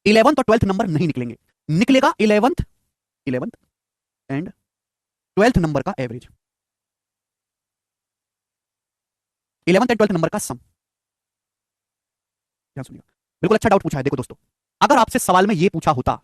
11th और 12th number नहीं निकलेंगे, निकलेगा 11th एंड 12th नंबर का average, 11th and 12th number का सम। ध्यान सुनिए, बिल्कुल अच्छा डाउट पूछा है। देखो दोस्तों, अगर आपसे सवाल में ये पूछा होता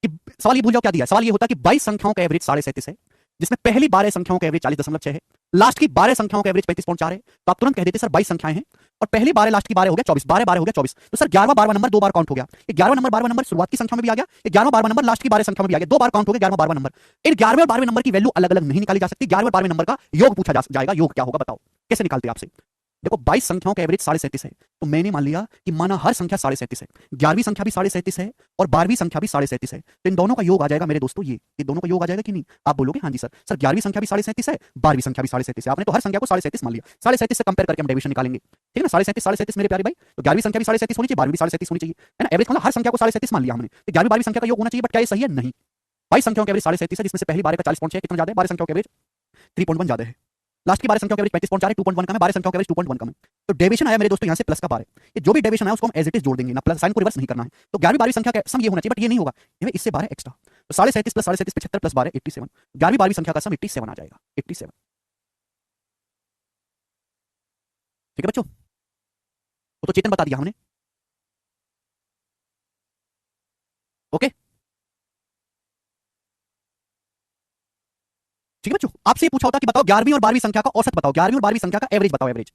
कि, सवाल ये भूल जाओ क्या दिया, सवाल ये होता कि 22 संख्याओं का एवरेज 37.5 है, जिसमें पहली 12 संख्याओं का एवरेज 40.6 है, लास्ट की 12 संख्याओं का एवरेज 35.4 है, तो आप तुरंत कह देते सर 22 संख्याएं हैं और पहली 12 लास्ट की 12 हो गया 24, 12 12 हो गया 24, तो सर 11वां 12वां नंबर दो बार काउंट हो गया। ये 11वां नंबर 12वां नंबर शुरुआत की संख्या में भी आ गया, ये 11वां 12वां नंबर लास्ट की 12 संख्या में भी आ गया, दो बार काउंट हो गया 11वां 12वां नंबर। इन 11वें और 12वें नंबर की वैल्यू अलग अलग नहीं निकाली जा सकती, 11वें और 12वें नंबर का योग पूछा जाएगा, योग क्या होगा बताओ, कैसे निकालते आपसे। देखो 22 संख्याओं का एवरेज 37.5 है, तो मैंने मान लिया कि माना हर संख्या 37.5 है, 11वीं संख्या भी 37.5 है और 12वीं संख्या भी 37.5 है, तो इन दोनों का योग आ जाएगा मेरे दोस्तों, ये दोनों का योग आ जाएगा कि नहीं। आप बोलोगे हाँ जी सर, 11वीं संख्या भी 37.5 है, 12वीं संख्या भी 37.5 है, आपने तो हर संख्या को 37.5 मान लिया, 37.5 से कंपेयर करके हम डेविएशन निकालेंगे, ठीक है ना। 37.5 मेरे प्यारे भाई, तो 11वीं संख्या भी 37.5 होनी चाहिए, 12वीं भी 37.5 होनी चाहिए, है ना। एवरेज मतलब हर संख्या को 37.5 मान लिया हमने, तो 11वीं 12वीं संख्या का योग होना चाहिए, बट क्या ये सही है? नहीं। 22 संख्याओं के एवरेज 37.5 है, जिसमें से पहली 12 का 40.6 कितना ज्यादा है, 12 संख्याओं के एवरेज 3.1 ज्यादा है, लास्ट की 12 संख्याओं के एवरेज 35.4 है, 2.1 कम है, 12 संख्याओं के एवरेज 2.1 कम है, तो डेविएशन आया मेरे दोस्तों यहाँ से प्लस का 12, ये जो भी डेविएशन आया उसको हम एज इट इज जोड़ देंगे ना, प्लस साइन को रिवर्स नहीं करना है। तो 11वीं 12वीं संख्या का सम ये होना चाहिए, बट ये नहीं होगा, ये इससे 12 एक्स्ट्रा, तो 37.5 प्लस 37 75 प्लस 12 87, 11वीं 12वीं संख्या का सम 87 आ जाएगा, 87। ठीक है बच्चों, वो तो चेतन बता दिया हमने, ओके। ठीक है बच्चों, आपसे ये पूछा होता कि बताओ 11वीं और 12वीं संख्या का औसत बताओ, 11वीं और 12वीं संख्या का एवरेज बताओ, एवरेज।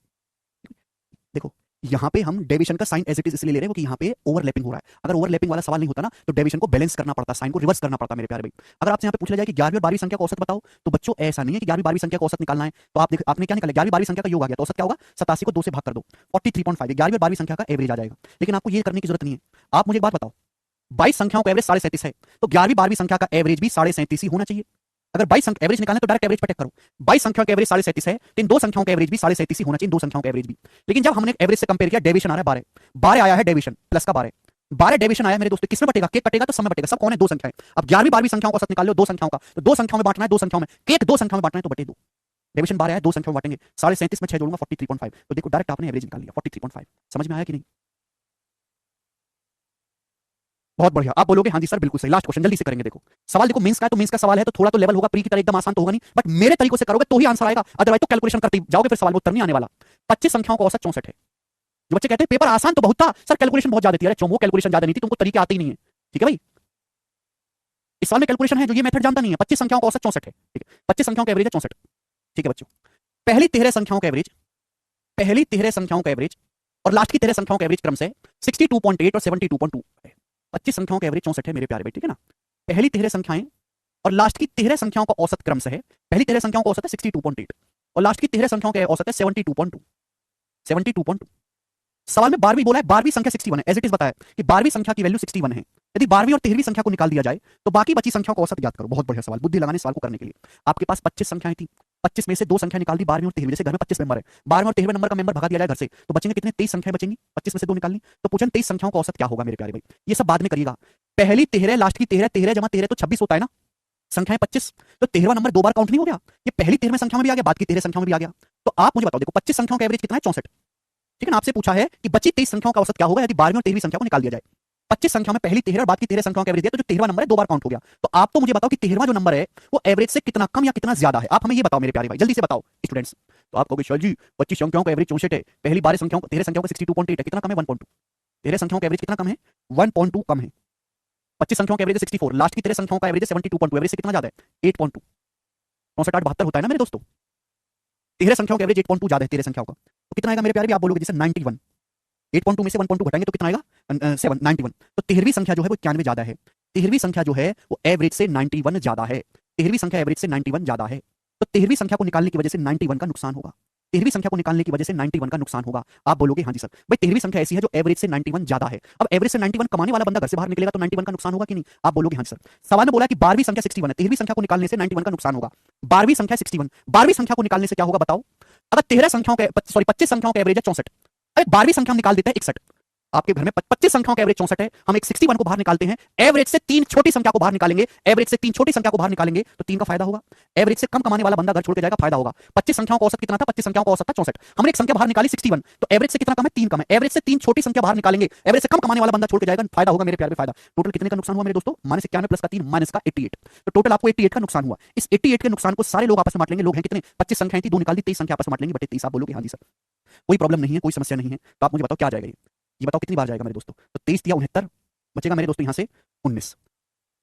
देखो यहाँ पे हम डेविएशन का साइन एज इट इज इसलिए ले रहे हैं क्योंकि यहाँ पे ओवरलैपिंग हो रहा है, अगर ओवरलैपिंग वाला सवाल नहीं होता ना तो डेविएशन को बैलेंस करना पड़ता, साइन को रिवर्स करना पड़ता मेरे प्यारे भाई। अगर आपसे यहाँ पे पूछ लिया जाए कि 11वीं और 12वीं संख्या का औसत बताओ, तो बच्चों ऐसा नहीं है कि 11वीं 12वीं संख्या का औसत निकालना है, तो आप देख आपने क्या निकाला, 11वीं 12वीं संख्या का योग आ गया, तो औसत क्या होगा, 87 को 2 से भाग कर दो, 43.5, 11वीं और 12वीं संख्या का एवरेज आ जाएगा। लेकिन आपको ये करने की जरूरत नहीं है, आप मुझे एक बात बताओ, 22 संख्याओं का एवरेज 37.5 है, तो 11वीं 12वीं संख्या का एवरेज भी 37.5 ही होना चाहिए। अगर 22 संख्या एवरेज निकालना है तो डायरेक्ट एवरेज पे टेक करो, 22 संख्याओं का एवरेज 37.5 है, तो इन दो संख्याओं का एवरेज भी 37.5 ही होना चाहिए, दो संख्याओं का एवरेज भी। लेकिन जब हमने एवरेज से कंपेयर किया, डेविएशन आ रहा है 12, 12 आया है डेविएशन प्लस का 12, 12 डेविएशन आया मेरे दोस्तों, किसमें बटेगा, केक कटेगा तो सब में बटेगा, सब कौन है, दो संख्याएं। अब 11वीं 12वीं संख्याओं का औसत निकाल लो, दो संख्याओं का, तो दो संख्याओं में बांटना है, दो संख्याओं में केक, दो संख्याओं में बांटना है तो बटे दो, डेविएशन 12 है, दो संख्याओं में बांटेंगे, 37.5 में 6 जोड़ूंगा 43.5, तो देखो डायरेक्ट आपने एवरेज निकाल लिया 43.5। समझ में आया कि नहीं? बहुत बढ़िया, आप बोलोगे हाँ जी सर बिल्कुल सही। लास्ट क्वेश्चन जल्दी से करेंगे। देखो सवाल, देखो मेंस का है तो मेंस का सवाल है तो थोड़ा तो लेवल होगा, प्री की तरह एकदम आसान तो होगा नहीं, बट मेरे तरीकों से करोगे तो ही आंसर आएगा, अदरवाइज तो कैलकुलेशन करते जाओगे फिर सवाल में उत्तर नहीं आने वाला। 25 संख्याओं का औसत 64 है। जो बच्चे कहते हैं पेपर आसान तो बहुत था सर, कैलकुलेशन बहुत ज्यादा थी, अरे वो कैलकुलेशन ज्यादा नहीं थी, तुमको तरीके आते ही नहीं है, ठीक है भाई। इस सवाल में कैलकुलेशन है, जो ये मेथड जानता नहीं है। 25 संख्याओं का औसत 64 है, ठीक है, 25 संख्याओं का एवरेज है 64, ठीक है बच्चों। पहली 13 संख्याओं का एवरेज, पहली 13 संख्याओं का एवरेज और लास्ट की 13 संख्याओं का एवरेज क्रम से 62.8 और 72.2 है। 25 संख्याओं का एवरेज 64 है मेरे प्यारे भाई, ठीक है ना। पहली 13 संख्याएं और लास्ट की 13 संख्याओं का औसत क्रम से है, पहली 13 संख्याओं का औसत है 62.8 और लास्ट की 13 संख्याओं का औसत है 72.2, 72.2। सवाल में 12वीं बोला है, 12वीं संख्या 61 है, एज इट इज बताया कि 12वीं संख्या की वैल्यू 61 है। यदि 12वीं और 13वीं संख्या को निकाल दिया जाए तो बाकी बची संख्याओं का औसत ज्ञात करो। बहुत बढ़िया सवाल, बुद्धि लगाने सवाल को करने के लिए। आपके पास 25 संख्याएं थी, 25 में से दो संख्या निकाल दी 12वीं और 13वीं, जैसे घर में 25 मेंबर है, 12वें और 13वें नंबर का मेंबर भगा दिया जाए घर से, तो बचेंगे कितने, 23 संख्याएं बचेंगी, 25 में से दो निकालनी, तो पूछन 23 संख्याओं का औसत क्या होगा मेरे प्यारे भाई। ये सब बाद में करिएगा, पहली 13 लास्ट की 13, 13 जमा 13 तो 26 होता है ना, संख्याएं 25, तो 13वां नंबर दो बार काउंट नहीं हो गया, ये पहली 13वें संख्या में भी आ गया, बाद की 13 संख्या में भी आ गया। तो आप मुझे बताओ, देखो 25 संख्याओं का एवरेज कितना है, 64, ठीक है ना। आपसे पूछा है कि बची 23 संख्याओं का औसत क्या होगा यदि 12वीं और 13वीं संख्या को निकाल दिया जाए। 25 संख्या में पहली 13 और बाद की 13 संख्याओं का एवरेज दिया, तो जो 13वां नंबर है दो बार काउंट हो गया। तो आप तो मुझे बताओ कि 13वां जो नंबर है वो एवरेज से कितना कम या कितना ज्यादा है, आप हमें ये बताओ मेरे प्यारे भाई, जल्दी से बताओ स्टूडेंट्स। तो आप कहोगे सर जी 25 संख्याओं का एवरेज 64 है, पहली 12 संख्याओं 13 संख्याओं का 62.8 है, कितना कम है, 1.2। 13 संख्याओं का एवरेज कितना कम है, 1.2 कम है। 25 संख्याओं का एवरेज 64, लास्ट की 13 संख्याओं का एवरेज 72.2, एवरेज से कितना ज्यादा है, 8.2। 64 8 72 होता है ना मेरे दोस्तों, 13 संख्याओं का एवरेज 8.2 ज्यादा है 13 संख्याओं का, तो कितना आएगा मेरे प्यारे भी, आप बोलोगे जैसे 91, 8.2 में से 1.2 घटाएंगे तो कितना आएगा, 7 91। तो 13वीं संख्या जो है वो 91 ज्यादा है, 13वीं संख्या जो है वो एवरेज से 91 ज्यादा है, 13वीं संख्या एवरेज से 91 ज्यादा है। तो 13वीं संख्या को निकालने की वजह से 91 का नुकसान होगा, 13वीं संख्या को निकालने की वजह से 91 का नुकसान होगा। आप बोलोगे हाँ जी सर, भाई 13वीं संख्या ऐसी है जो एवरेज से 91 ज्यादा है, अब एवरेज से 91 कमाने वाला बंदा घर से बाहर निकलेगा तो 91 का नुकसान होगा कि नहीं। आप बोलोगे हाँ जी सर। सवाल में बोला कि 12वीं संख्या 61 है, 13वीं संख्या को निकालने से 91 का नुकसान होगा। 12वीं संख्या 61, 12वीं संख्या को निकालने से क्या होगा बताओ। अगर 13 संख्याओं का सॉरी 25 संख्याओं का एवरेज है 64, अरे 12वीं संख्या निकाल देते हैं 61, आपके घर में 25 संख्याओं का एवरेज 64 है, हम एक 61 को बाहर निकालते हैं, एवरेज से 3 छोटी संख्या को बाहर निकालेंगे, एवरेज से 3 छोटी संख्या को बाहर निकालेंगे तो 3 का फायदा होगा। एवरेज से कम कमाने वाला बंदा घर छोड़ के जाएगा, फायदा होगा। 25 संख्याओं का औसत कितना था? 25 संख्याओं का औसत था 64। हमने एक संख्या बाहर निकाली 61, तो एवरेज से कितना कम है? 3 कम है। एवरेज से 3 छोटी संख्या बाहर निकालेंगे, एवरेज से कम कमाने वाला बंदा छोड़ के जाएगा, फायदा होगा मेरे प्यारे में, फायदा। टोटल कितने का नुकसान हुआ मेरे दोस्तों? -91 प्लस का 3 माइनस का 88। तो टोटल आपको 88 का नुकसान हुआ। इस 88 के नुकसान को सारे लोग आपस में बांट लेंगे। लोग हैं कितने? 25 संख्याएं थी, 2 निकाल दी, 23 संख्या आपस में बांट लेंगे, बटे 23। आप बोलोगे हाँ जी सर, कोई प्रॉब्लम नहीं है, कोई समस्या नहीं है। तो आप मुझे बताओ क्या आ जाएगा ये बताओ कितनी बार जाएगा मेरे दोस्तों? तो 23 दिया 69, बचेगा मेरे दोस्तों यहाँ से 19।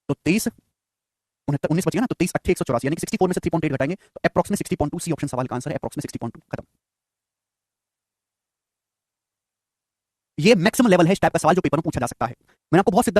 तो 23 69 19 बचेगा ना, तो 23 8 184, यानी कि 64 में से 3.8 घटाएंगे तो अप्रॉक्सिमेट 60.2। सी ऑप्शन सवाल का आंसर है अप्रॉक्सिमेट 60.2। खत्म। ये मैक्सिमम लेवल है इस टाइप का सवाल जो पेपर में पूछा जा सकता है। मैंने आपको बहुत